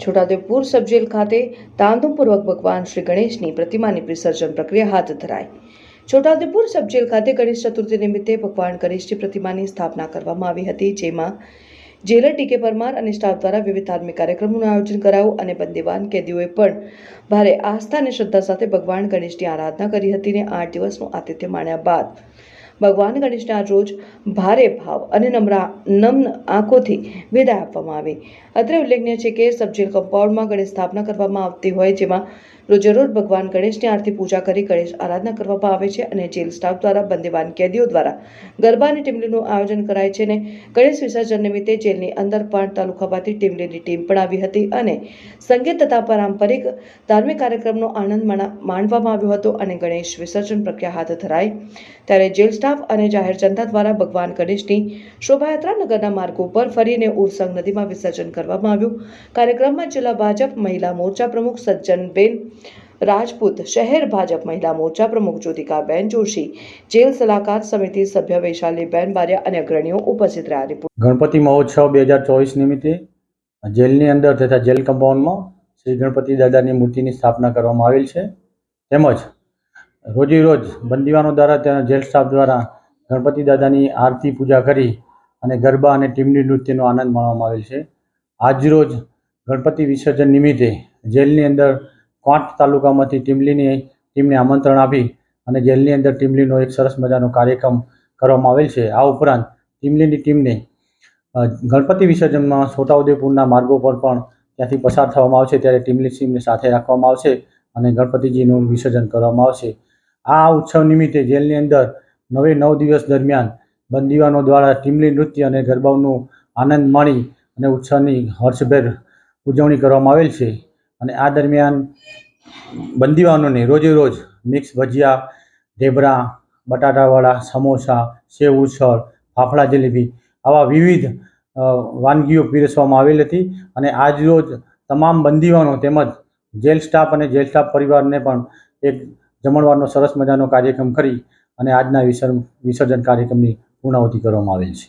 છોટાઉદેપુર સબ jail ખાતે ધામધૂમપૂર્વક ભગવાન શ્રી ગણેશની પ્રતિમાની વિસર્જન પ્રક્રિયા હાથ ધરાઈ। છોટાઉદેપુર સબ જેલ ખાતે ગણેશ ચતુર્થી નિમિત્તે ભગવાન ગણેશની પ્રતિમાની સ્થાપના કરવામાં આવી હતી, જેમાં જેલર ટી.કે. પરમાર અને સ્ટાફ દ્વારા વિવિધ ધાર્મિક કાર્યક્રમોનું આયોજન કરાયું અને બંદીવાન કેદીઓએ પણ ભારે આસ્થા અને શ્રદ્ધા સાથે ભગવાન ગણેશની આરાધના કરી હતી અને 8 દિવસનું આતિથ્ય માણ્યા બાદ ભગવાન ગણેશને આજ રોજ ભારે ભાવ અને નમ્ર આંખોથી વિદાય આપવામાં આવી। અત્રે ઉલ્લેખનીય છે કે સબ જેલ કમ્પાઉન્ડમાં ગણેશ સ્થાપના કરવામાં આવતી હોય, જેમાં રોજેરોજ ભગવાન ગણેશની આરતી પૂજા કરી ગણેશ આરાધના કરવામાં આવે છે અને જેલ સ્ટાફ દ્વારા બંદીવાન કેદીઓ દ્વારા ગરબા અને ટીમલીનું આયોજન કરાય છે અને ગણેશ વિસર્જન નિમિત્તે જેલની અંદર 5 તાલુકામાંથી ટીમલીની ટીમ પણ આવી હતી અને સંગીત તથા પારંપરિક ધાર્મિક કાર્યક્રમનો આનંદ માણવામાં આવ્યો હતો અને ગણેશ વિસર્જન પ્રક્રિયા હાથ ધરાઈ। ત્યારે જેલ સ્ટાફ અને જાહેર જનતા દ્વારા ભગવાન ગણેશની શોભાયાત્રા નગરના માર્ગો પર ફરીને ઉરસંગ નદીમાં વિસર્જન કરવામાં આવ્યું। કાર્યક્રમમાં જિલ્લા ભાજપ મહિલા મોરચા પ્રમુખ સજ્જનબેન રાજપૂત, શહેર ભાજપ મહિલા મોરચા પ્રમુખ જ્યોતિકાબેન જોશી, જેલ સલાહકાર સમિતિ સભ્ય વૈશાલીબેન બારિયા અને અગ્રણીઓ ઉપસ્થિત રહ્યા। ગણપતિ મહોત્સવ 2024 નિમિત્તે જેલની અંદર તથા જેલ કમ્પાઉન્ડમાં શ્રી ગણપતિ દાદાની મૂર્તિની સ્થાપના કરવામાં આવેલ છે। તેમજ રોજે રોજ બંદીવાનો દ્વારા ત્યાં જેલ સ્ટાફ દ્વારા ગણપતિ દાદાની આરતી પૂજા કરી અને ગરબા અને ટીમલી નૃત્યનો આનંદ માણવામાં આવેલ છે। આજરોજ ગણપતિ વિસર્જન નિમિત્તે જેલની અંદર 5 તાલુકામાંથી ટીમને આમંત્રણ આપી અને જેલની અંદર ટીમલીનો એક સરસ મજાનો કાર્યક્રમ કરવામાં આવેલ છે। આ ઉપરાંત ટીમલીની ટીમને ગણપતિ વિસર્જનમાં છોટાઉદેપુરના માર્ગો પર પણ ત્યાંથી પસાર થવામાં આવશે, ત્યારે ટીમલી ટીમને સાથે રાખવામાં આવશે અને ગણપતિજીનું વિસર્જન કરવામાં આવશે। આ ઉત્સવ નિમિત્તે જેલની અંદર 9 દિવસ દરમિયાન બંદીવાનો દ્વારા ટીમલી નૃત્ય અને ગરબાઓનું આનંદ માણી અને ઉત્સવની હર્ષભેર ઉજવણી કરવામાં આવેલ છે અને આ દરમિયાન બંદીવાનોને રોજે રોજ મિક્સ ભજીયા, ઢેબરા, બટાટાવડા, સમોસા, સેવ ઉસળ, ફાફડા જલેબી આવા વિવિધ વાનગીઓ પીરસવામાં આવેલ હતી અને આજરોજ તમામ બંદીવાનો તેમજ જેલ સ્ટાફ અને જેલ સ્ટાફ પરિવારને પણ એક જમણવારનો સરસ મજાનો કાર્યક્રમ કરી અને આજના વિસર્જન કાર્યક્રમની પૂર્ણાહુતિ કરવામાં આવેલ છે।